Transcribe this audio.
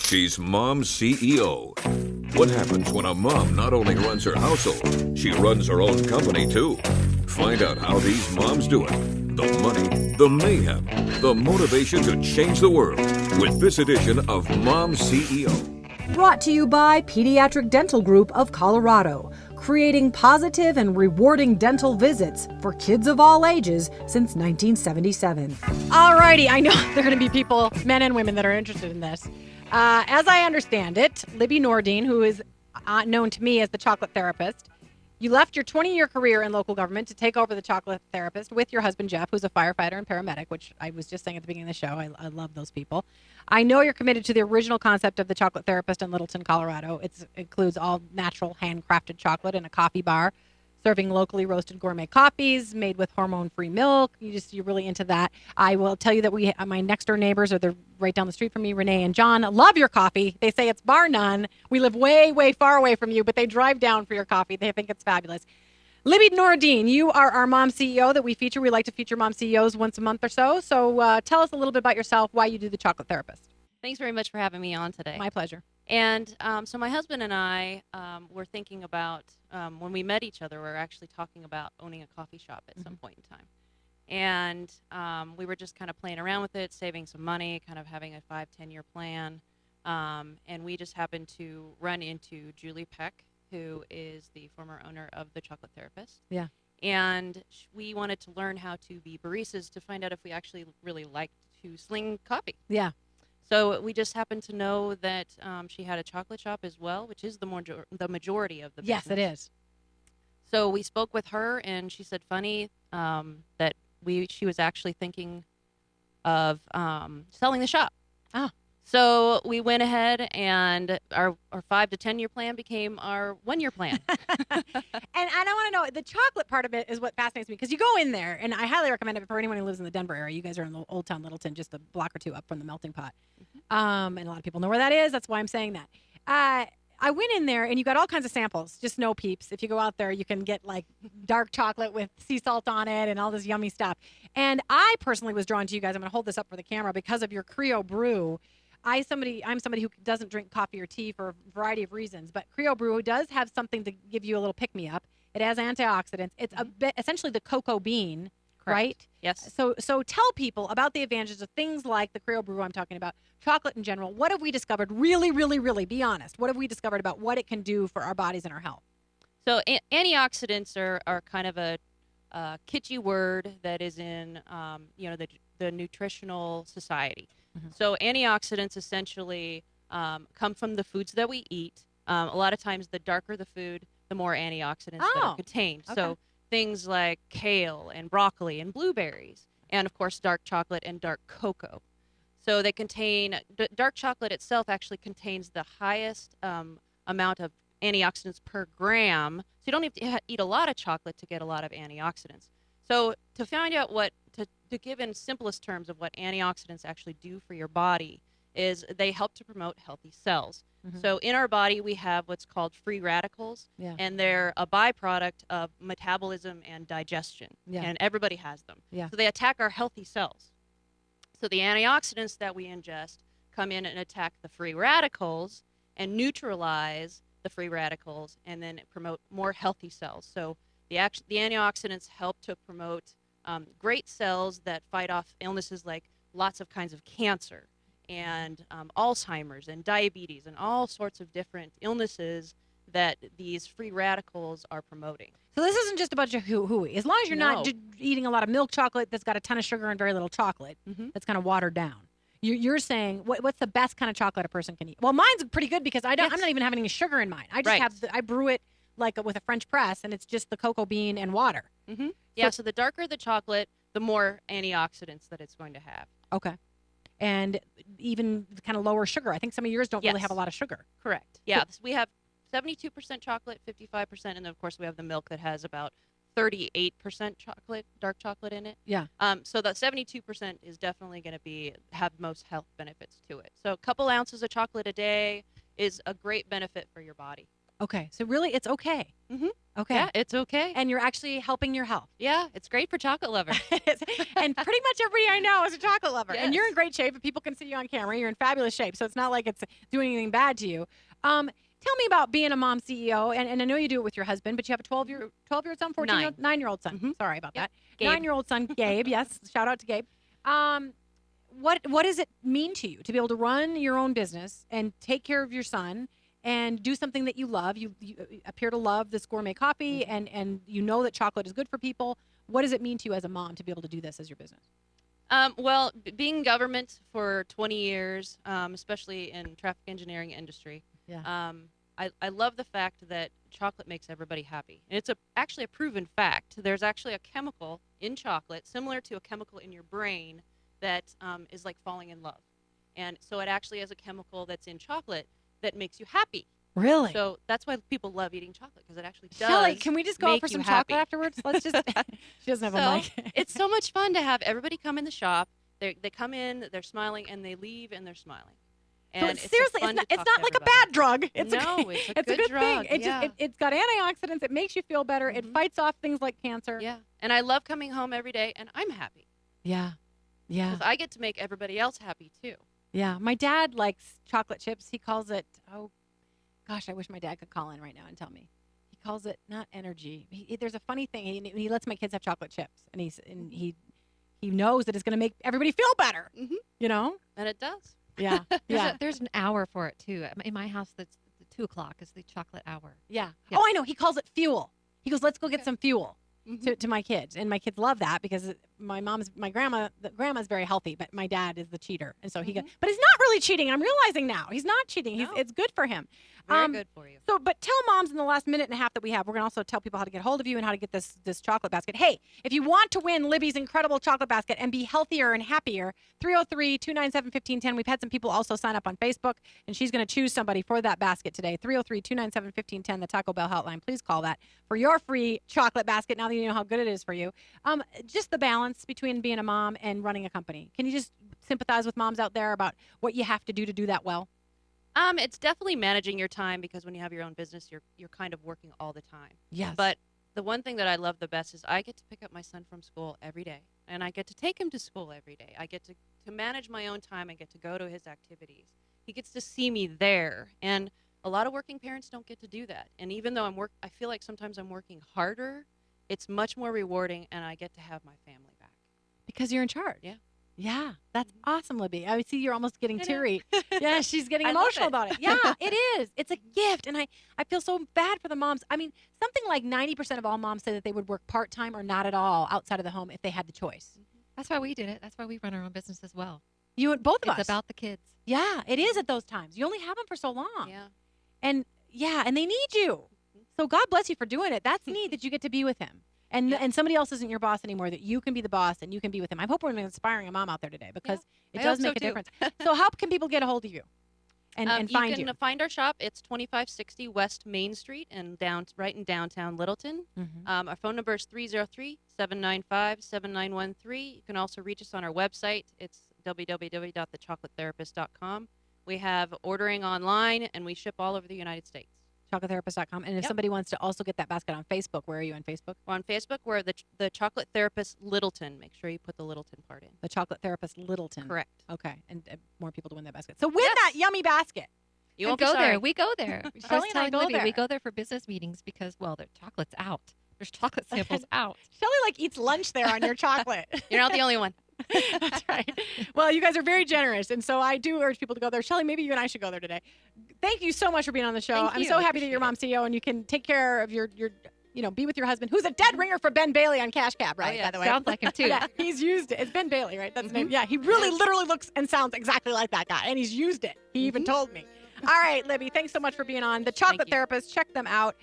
She's Mom's CEO. What happens when a mom not only runs her household, she runs her own company too? Find out how these moms do it. The money, the mayhem, the motivation to change the world with this edition of Mom's CEO. Brought to you by Pediatric Dental Group of Colorado, creating positive and rewarding dental visits for kids of all ages since 1977. Alrighty, I know there are going to be people, men and women, that are interested in this. As I understand it, Libby Nordine, who is known to me as the chocolate therapist, you left your 20-year career in local government to take over the chocolate therapist with your husband, Jeff, who's a firefighter and paramedic, which I was just saying at the beginning of the show. I love those people. I know you're committed to the original concept of the chocolate therapist in Littleton, Colorado. It includes all natural handcrafted chocolate in a coffee bar, serving locally roasted gourmet coffees made with hormone-free milk. You're really into that. I will tell you that my next door neighbors are right down the street from me, Renee and John, love your coffee. They say it's bar none. We live way, way far away from you, but they drive down for your coffee. They think it's fabulous. Libby Nordine, you are our mom CEO that we feature. We like to feature mom CEOs once a month or so. So tell us a little bit about yourself, why you do the chocolate therapist. Thanks very much for having me on today. My pleasure. And so my husband and I were thinking about, when we met each other, we were actually talking about owning a coffee shop at some point in time. And we were just kind of playing around with it, saving some money, kind of having a 5-10-year plan. And we just happened to run into Julie Peck, who is the former owner of the Chocolate Therapist. Yeah. And we wanted to learn how to be baristas to find out if we actually really liked to sling coffee. Yeah. So we just happened to know that she had a chocolate shop as well, which is the majority of the business. Yes, it is. So we spoke with her, and she said funny that she was actually thinking of selling the shop. Ah. So we went ahead, and our 5 to 10 year plan became our 1-year plan. And I want to know, the chocolate part of it is what fascinates me, because you go in there, and I highly recommend it for anyone who lives in the Denver area. You guys are in the Old Town Littleton, just a block or two up from the Melting Pot. And a lot of people know where that is. That's why I'm saying that. I went in there, and you got all kinds of samples, just no peeps. If you go out there, you can get like dark chocolate with sea salt on it and all this yummy stuff. And I personally was drawn to you guys. I'm going to hold this up for the camera because of your Creo Brew. I'm somebody who doesn't drink coffee or tea for a variety of reasons, but Creo Brew does have something to give you a little pick-me-up. It has antioxidants. It's a bit, essentially the cocoa bean, Correct. Right? Yes. So tell people about the advantages of things like the Creo Brew I'm talking about, chocolate in general. What have we discovered? Really, really, really, be honest. What have we discovered about what it can do for our bodies and our health? So antioxidants are kind of a kitschy word that is in the nutritional society. Mm-hmm. So antioxidants essentially come from the foods that we eat. A lot of times, the darker the food, the more antioxidants that are contained. Okay. So things like kale and broccoli and blueberries, and of course dark chocolate and dark cocoa. So they contain, dark chocolate itself actually contains the highest amount of antioxidants per gram. So you don't have to eat a lot of chocolate to get a lot of antioxidants. So to find out to give in simplest terms of what antioxidants actually do for your body is they help to promote healthy cells. Mm-hmm. So in our body, we have what's called free radicals, and they're a byproduct of metabolism and digestion, and everybody has them. Yeah. So they attack our healthy cells. So the antioxidants that we ingest come in and attack the free radicals and neutralize the free radicals and then promote more healthy cells. So the antioxidants help to promote great cells that fight off illnesses like lots of kinds of cancer and Alzheimer's and diabetes and all sorts of different illnesses that these free radicals are promoting. So this isn't just about your hooey. As long as you're not eating a lot of milk chocolate that's got a ton of sugar and very little chocolate, that's kind of watered down. You're saying what's the best kind of chocolate a person can eat? Well, mine's pretty good because I'm not even having any sugar in mine. I just I brew it like with a French press, and it's just the cocoa bean and water. Mm-hmm. Yeah. So the darker the chocolate, the more antioxidants that it's going to have. Okay. And even kind of lower sugar. I think some of yours don't really have a lot of sugar. Correct. Yeah. So we have 72% chocolate, 55%, and then of course we have the milk that has about 38% chocolate, dark chocolate in it. Yeah. So that 72% is definitely going to have most health benefits to it. So a couple ounces of chocolate a day is a great benefit for your body. Okay. So really, it's okay. Mm-hmm. Okay. Yeah, it's okay. And you're actually helping your health. Yeah, it's great for chocolate lovers. And pretty much everybody I know is a chocolate lover. And you're in Yes. great shape. If people can see you on camera, you're in fabulous shape. So it's not like it's doing anything bad to you. Tell me about being a mom CEO. And I know you do it with your husband, but you have a 12-year-old son, 14-year-old, 9-year-old son. Mhm. Sorry about that. Gabe. 9-year-old son, Gabe. Yes. Shout out to Gabe. What does it mean to you to be able to run your own business and take care of your son and do something that you love? You appear to love this gourmet coffee, and you know that chocolate is good for people. What does it mean to you as a mom to be able to do this as your business? Well, being in government for 20 years, especially in traffic engineering industry, Yeah. I love the fact that chocolate makes everybody happy. And it's actually a proven fact. There's actually a chemical in chocolate, similar to a chemical in your brain, that is like falling in love. And so it actually is a chemical that's in chocolate that makes you happy. Really? So that's why people love eating chocolate, because it actually does. Shelly, can we just go out make for you some happy. chocolate afterwards? Let's just. She doesn't have a So mic. it's so much fun to have everybody come in the shop. They come in, they're smiling, and they leave, and they're smiling. So And seriously, fun it's to not talk to like a everybody. bad drug. It's No, a, it's a it's a good good drug, thing. yeah. It's got antioxidants. It makes you feel better. It Mhm. fights off things like cancer. Yeah, and I love coming home every day, and I'm happy Yeah. Yeah. because I get to make everybody else happy too. Yeah. My dad likes chocolate chips. He calls it, oh, gosh, I wish my dad could call in right now and tell me. He calls it not energy. There's a funny thing. He lets my kids have chocolate chips, and he knows that it's going to make everybody feel better. Mhm. You know? And it does. Yeah. Yeah. There's an hour for it too. In my house, that's the 2 o'clock is the chocolate hour. Yeah. Yes. Oh, I know. He calls it fuel. He goes, let's go get Okay. some fuel Mhm. to my kids. And my kids love that because the grandma's very healthy, but my dad is the cheater. And so but he's not really cheating. I'm realizing now he's not cheating. No. It's good for him. Very good for you. So, but tell moms in the last minute and a half that we have, we're going to also tell people how to get hold of you and how to get this chocolate basket. Hey, if you want to win Libby's incredible chocolate basket and be healthier and happier, 303-297-1510. We've had some people also sign up on Facebook, and she's going to choose somebody for that basket today. 303-297-1510, the Taco Bell hotline. Please call that for your free chocolate basket now that you know how good it is for you. Just the balance between being a mom and running a company. Can you just sympathize with moms out there about what you have to do that well? It's definitely managing your time, because when you have your own business, you're kind of working all the time. Yes. But the one thing that I love the best is I get to pick up my son from school every day, and I get to take him to school every day. I get to manage my own time. I get to go to his activities. He gets to see me there, and a lot of working parents don't get to do that. And even though I feel like sometimes I'm working harder, it's much more rewarding, and I get to have my family back. Because you're in charge. Yeah. Yeah, that's awesome, Libby. I see you're almost getting I know. teary. Yeah, she's getting I love emotional it. about it. Yeah, it is. It's a gift, and I feel so bad for the moms. I mean, something like 90% of all moms say that they would work part-time or not at all outside of the home if they had the choice. That's why we did it. That's why we run our own business as well. You and both of us. It's about the kids. Yeah, it is at those times. You only have them for so long. Yeah. And they need you. So God bless you for doing it. That's neat that you get to be with him. And Yeah. and somebody else isn't your boss anymore, that you can be the boss and you can be with him. I hope we're inspiring a mom out there today, because it I does hope so make a too. difference. So how can people get a hold of you and find you can find our shop. It's 2560 West Main Street, and right in downtown Littleton. Mhm. Our phone number is 303-795-7913. You can also reach us on our website. It's www.thechocolatetherapist.com. We have ordering online, and we ship all over the United States. ChocolateTherapist.com. And if Yep. somebody wants to also get that basket on Facebook, where are you on Facebook? We're on Facebook. We're the Chocolate Therapist Littleton. Make sure you put the Littleton part in. The Chocolate Therapist Littleton. Correct. Okay. And more people to win that basket. So win Yes. that yummy basket. You And won't be go sorry. there. We go there. I Shelley was and I telling go Libby, there. we go there for business meetings because, well, the chocolate's out. There's chocolate samples out. Shelly eats lunch there on your chocolate. You're not the only one. That's right. Well, you guys are very generous, and so I do urge people to go there. Shelly, maybe you and I should go there today. Thank you so much for being on the show. Thank I'm you. so I happy that you're mom appreciate CEO and you can take care of your be with your husband, who's a dead ringer for Ben Bailey on Cash Cab, right? yeah. By the way, Sounds like him too. Yeah, he's used it. It's Ben Bailey, right? That's his name. Yeah, he really literally looks and sounds exactly like that guy, and he's used it. He even told me. All right, Libby, thanks so much for being on. The Chocolate you. Therapist, check them out.